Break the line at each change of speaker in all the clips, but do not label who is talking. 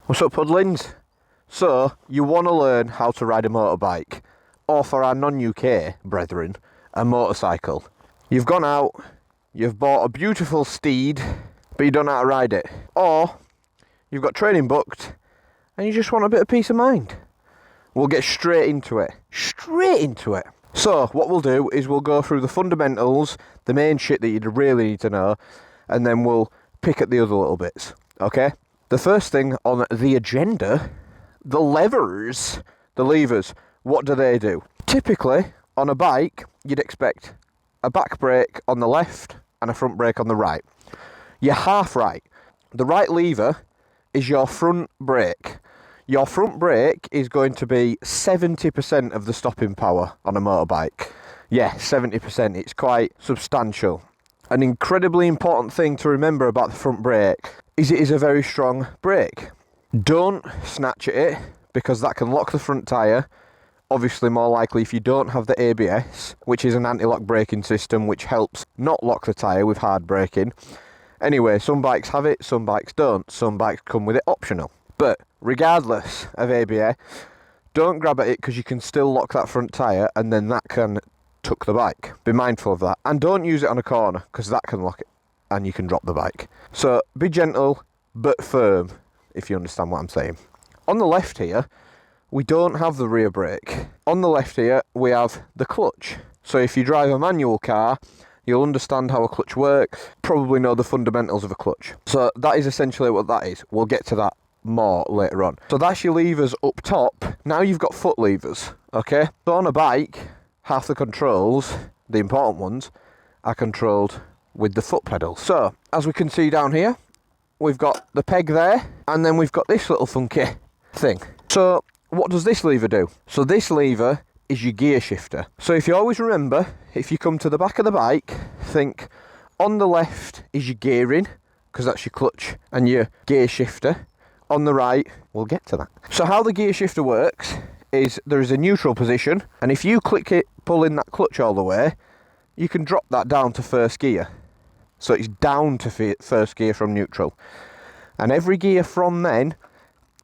What's up, Puddlings? So, you want to learn how to ride a motorbike, or for our non-UK brethren, a motorcycle. You've gone out, you've bought a beautiful steed, but you don't know how to ride it. Or, you've got training booked, and you just want a bit of peace of mind. We'll get straight into it. So, what we'll do is we'll go through the fundamentals, the main shit that you'd really need to know, and then we'll pick at the other little bits, okay? The first thing on the agenda, the levers. What do they do? Typically, on a bike, you'd expect a back brake on the left and a front brake on the right. You're half right. The right lever is your front brake. Your front brake is going to be 70% of the stopping power on a motorbike. Yeah, 70%. It's quite substantial. An incredibly important thing to remember about the front brake is it is a very strong brake. Don't snatch at it, because that can lock the front tyre. Obviously more likely if you don't have the ABS, which is an anti-lock braking system which helps not lock the tyre with hard braking. Anyway, some bikes have it, some bikes don't. Some bikes come with it optional. But regardless of ABS, don't grab at it, because you can still lock that front tyre and then that can tuck the bike. Be mindful of that. And don't use it on a corner, because that can lock it and you can drop the bike. So be gentle but firm, if you understand what I'm saying. On the left here, we don't have the rear brake. On the left here, we have the clutch. So if you drive a manual car, you'll understand how a clutch works, probably know the fundamentals of a clutch. So that is essentially what that is. We'll get to that more later on. So that's your levers up top. Now you've got foot levers, okay? So on a bike, half the controls, the important ones, are controlled with the foot pedal. So, as we can see down here, we've got the peg there, and then we've got this little funky thing. So, what does this lever do? So this lever is your gear shifter. So if you always remember, if you come to the back of the bike, think on the left is your gearing, because that's your clutch and your gear shifter. On the right, we'll get to that. So how the gear shifter works is there is a neutral position, and if you click it, pull in that clutch all the way, you can drop that down to first gear. So it's down to first gear from neutral. And every gear from then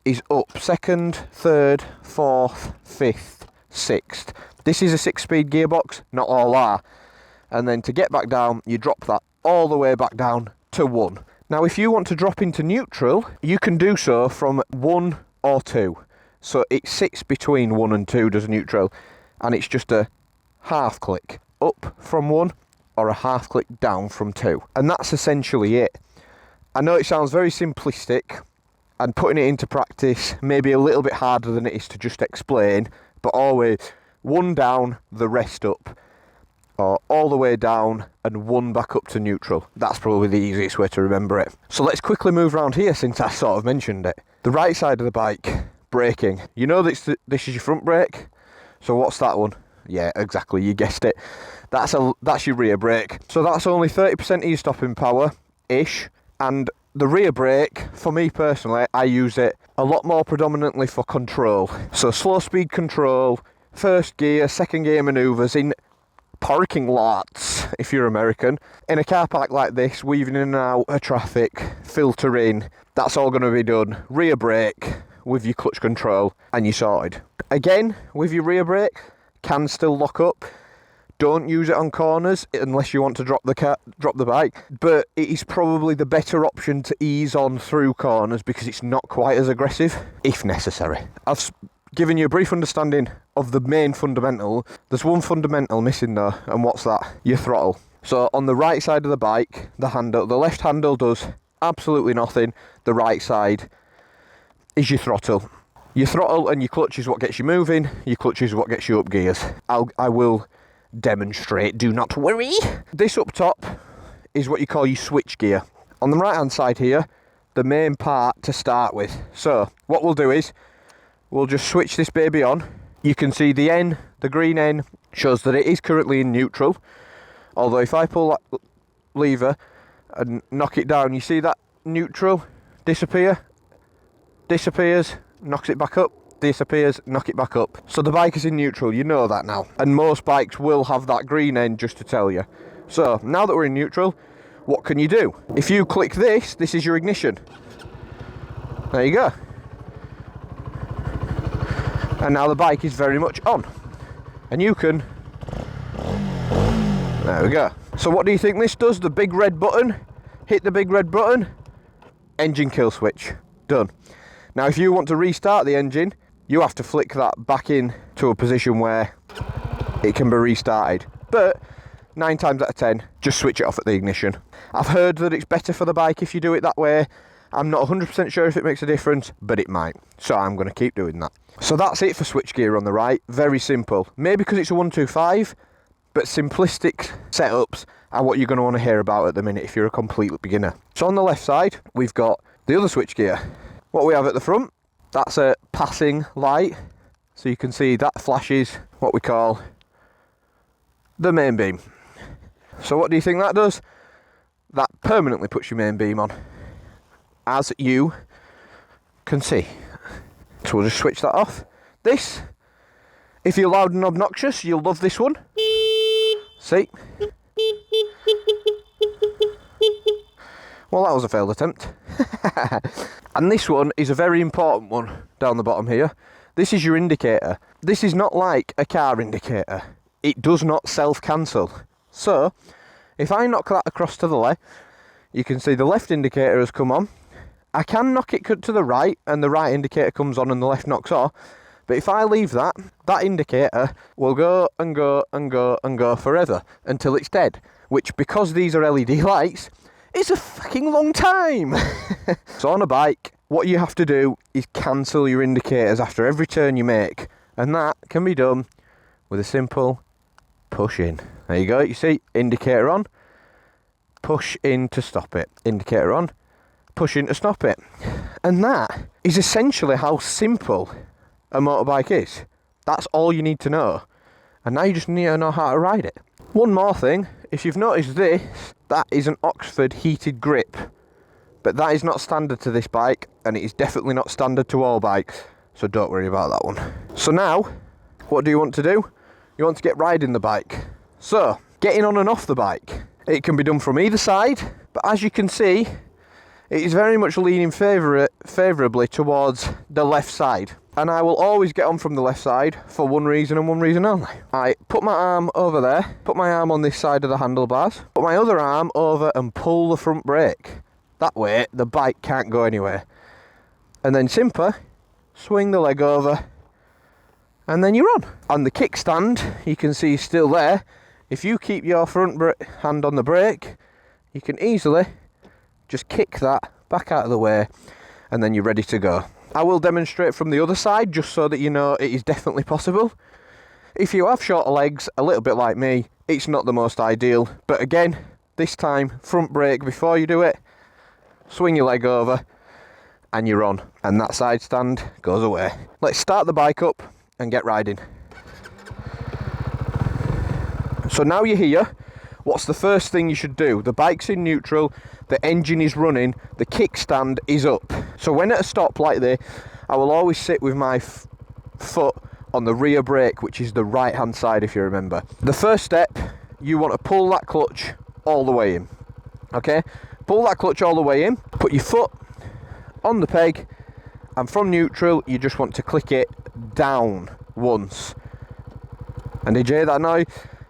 is up second, third, fourth, fifth, sixth. This is a 6-speed gearbox, not all are. And then to get back down, you drop that all the way back down to 1. Now if you want to drop into neutral, you can do so from 1 or 2. So it sits between 1 and 2, does neutral. And it's just a half click up from 1 or a half click down from 2. And that's essentially it. I know it sounds very simplistic, and putting it into practice may be a little bit harder than it is to just explain, but always 1 down, the rest up, or all the way down and 1 back up to neutral. That's probably the easiest way to remember it. So let's quickly move around here, since I sort of mentioned it. The right side of the bike, braking. You know this is your front brake, so what's that one? Yeah, exactly, you guessed it. That's your rear brake. So that's only 30% of your stopping power-ish. And the rear brake, for me personally, I use it a lot more predominantly for control. So slow speed control, first gear, second gear manoeuvres in parking lots, if you're American. In a car park like this, weaving in and out of traffic, filtering, that's all going to be done. Rear brake with your clutch control and you're sorted. Again, with your rear brake, can still lock up. Don't use it on corners unless you want to drop the bike, but it is probably the better option to ease on through corners, because it's not quite as aggressive, if necessary. I've given you a brief understanding of the main fundamental. There's one fundamental missing though, and what's that? Your throttle. So on the right side of the bike, the left handle does absolutely nothing. The right side is your throttle. Your throttle and your clutch is what gets you moving. Your clutch is what gets you up gears. I will demonstrate, do not worry. This up top is what you call your switch gear. On the right hand side here, the main part to start with. So what we'll do is we'll just switch this baby on. You can see the N, the green N, shows that it is currently in neutral. Although if I pull that lever and knock it down, you see that neutral disappears, knocks it back up, disappears, knock it back up. So the bike is in neutral, you know that now. And most bikes will have that green end, just to tell you. So now that we're in neutral, what can you do? If you click this is your ignition. There you go. And now the bike is very much on. And you can... There we go. So what do you think this does? The big red button. Hit the big red button. Engine kill switch. Done. Now if you want to restart the engine, you have to flick that back in to a position where it can be restarted. But 9 times out of 10, just switch it off at the ignition. I've heard that it's better for the bike if you do it that way. I'm not 100% sure if it makes a difference, but it might. So I'm going to keep doing that. So that's it for switchgear on the right. Very simple. Maybe because it's a 125, but simplistic setups are what you're going to want to hear about at the minute if you're a complete beginner. So on the left side, we've got the other switchgear. What we have at the front, that's a passing light. So you can see that flashes what we call the main beam. So what do you think that does? That permanently puts your main beam on, as you can see. So we'll just switch that off. This, if you're loud and obnoxious, you'll love this one. See? Well, that was a failed attempt. And this one is a very important one down the bottom here. This is your indicator. This is not like a car indicator. It does not self-cancel. So, if I knock that across to the left, you can see the left indicator has come on. I can knock it to the right, and the right indicator comes on and the left knocks off. But if I leave that, that indicator will go and go and go and go forever until it's dead. Which, because these are LED lights, is a fucking long time. So on a bike, what you have to do is cancel your indicators after every turn you make. And that can be done with a simple push in. There you go, you see, indicator on, push in to stop it. Indicator on, push in to stop it. And that is essentially how simple a motorbike is. That's all you need to know. And now you just need to know how to ride it. One more thing, if you've noticed this, that is an Oxford heated grip. But that is not standard to this bike, and it is definitely not standard to all bikes. So don't worry about that one. So now, what do you want to do? You want to get riding the bike. So, getting on and off the bike. It can be done from either side, but as you can see, it is very much leaning favourably towards the left side. And I will always get on from the left side for one reason and one reason only. I put my arm over there, put my arm on this side of the handlebars, put my other arm over and pull the front brake. That way, the bike can't go anywhere. And then simper, swing the leg over, and then you're on. On the kickstand, you can see still there. If you keep your front hand on the brake, you can easily just kick that back out of the way, and then you're ready to go. I will demonstrate from the other side, just so that you know it is definitely possible. If you have shorter legs, a little bit like me, it's not the most ideal. But again, this time, front brake before you do it, swing your leg over, and you're on. And that side stand goes away. Let's start the bike up and get riding. So now you're here, what's the first thing you should do? The bike's in neutral, the engine is running, the kickstand is up. So when at a stop like this, I will always sit with my foot on the rear brake, which is the right hand side if you remember. The first step, you want to pull that clutch all the way in. Okay? Pull that clutch all the way in, put your foot on the peg, and from neutral, you just want to click it down once. And did you hear that noise?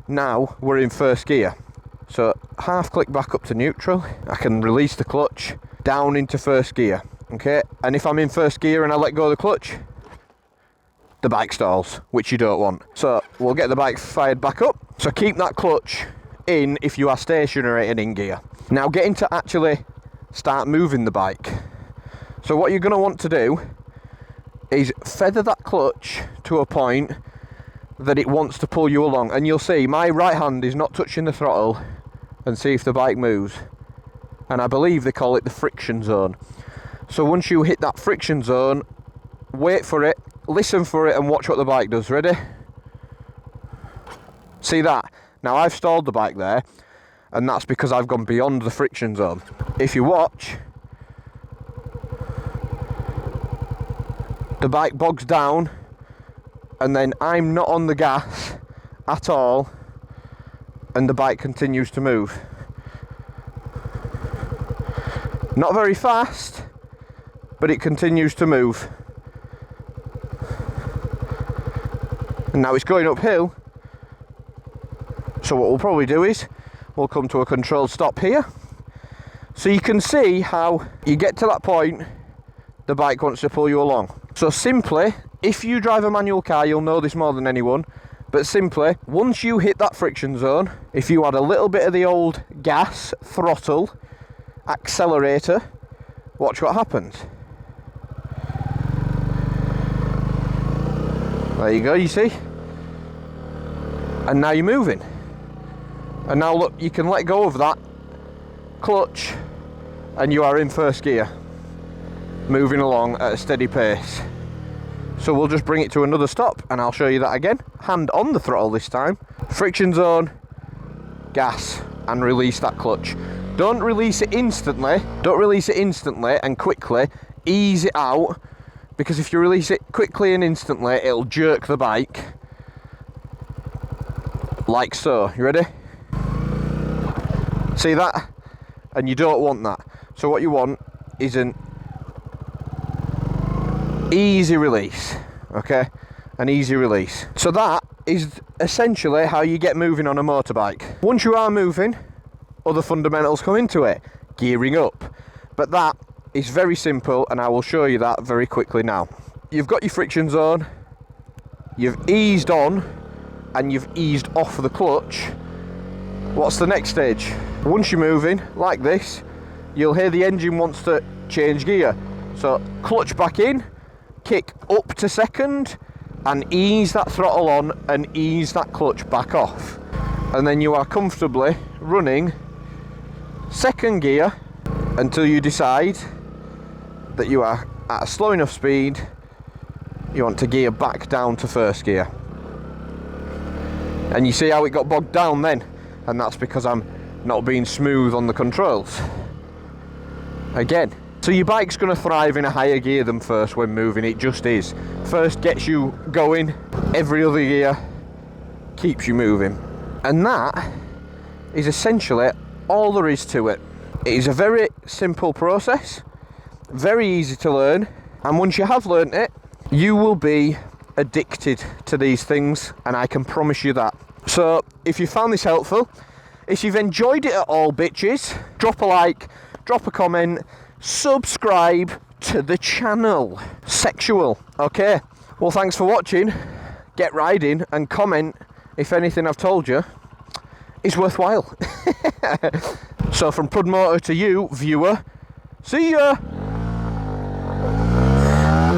Now we're in first gear. So half click back up to neutral, I can release the clutch down into first gear. Okay, and if I'm in first gear and I let go of the clutch, the bike stalls, which you don't want. So we'll get the bike fired back up. So keep that clutch in if you are stationary and in gear. Now getting to actually start moving the bike. So what you're going to want to do is feather that clutch to a point that it wants to pull you along. And you'll see my right hand is not touching the throttle, and see if the bike moves. And I believe they call it the friction zone. So once you hit that friction zone, wait for it, listen for it, and watch what the bike does. Ready? See that? Now I've stalled the bike there, and that's because I've gone beyond the friction zone. If you watch, the bike bogs down, and then I'm not on the gas at all, and the bike continues to move. Not very fast, but it continues to move. And now it's going uphill. So what we'll probably do is we'll come to a controlled stop here. So you can see how you get to that point, the bike wants to pull you along. So simply, if you drive a manual car, you'll know this more than anyone, but simply, once you hit that friction zone, if you add a little bit of the old gas, throttle, accelerator, watch what happens. There you go, you see? And now you're moving. And now look, you can let go of that clutch and you are in first gear, moving along at a steady pace. So we'll just bring it to another stop and I'll show you that again. Hand on the throttle this time, friction zone, gas, and release that clutch. Don't release it instantly, and quickly, ease it out, because if you release it quickly and instantly, it'll jerk the bike, like so. You ready? See that? And you don't want that. So what you want is an easy release, okay? An easy release. So that is essentially how you get moving on a motorbike. Once you are moving, other fundamentals come into it, gearing up. But that is very simple, and I will show you that very quickly now. You've got your friction zone, you've eased on, and you've eased off the clutch. What's the next stage? Once you're moving like this, you'll hear the engine wants to change gear. So clutch back in, kick up to second, and ease that throttle on and ease that clutch back off. And then you are comfortably running second gear until you decide that you are at a slow enough speed, you want to gear back down to first gear. And you see how it got bogged down then? And that's because I'm not being smooth on the controls. Again. So your bike's going to thrive in a higher gear than first when moving, it just is. First gets you going, every other gear keeps you moving. And that is essentially all there is to it. It is a very simple process, very easy to learn, and once you have learnt it, you will be addicted to these things, and I can promise you that. So if you found this helpful, if you've enjoyed it at all, bitches, drop a like, drop a comment, subscribe to the channel. Sexual. Okay, well, thanks for watching. Get riding and comment if anything I've told you is worthwhile. So from Prud Motor to you, viewer, see ya.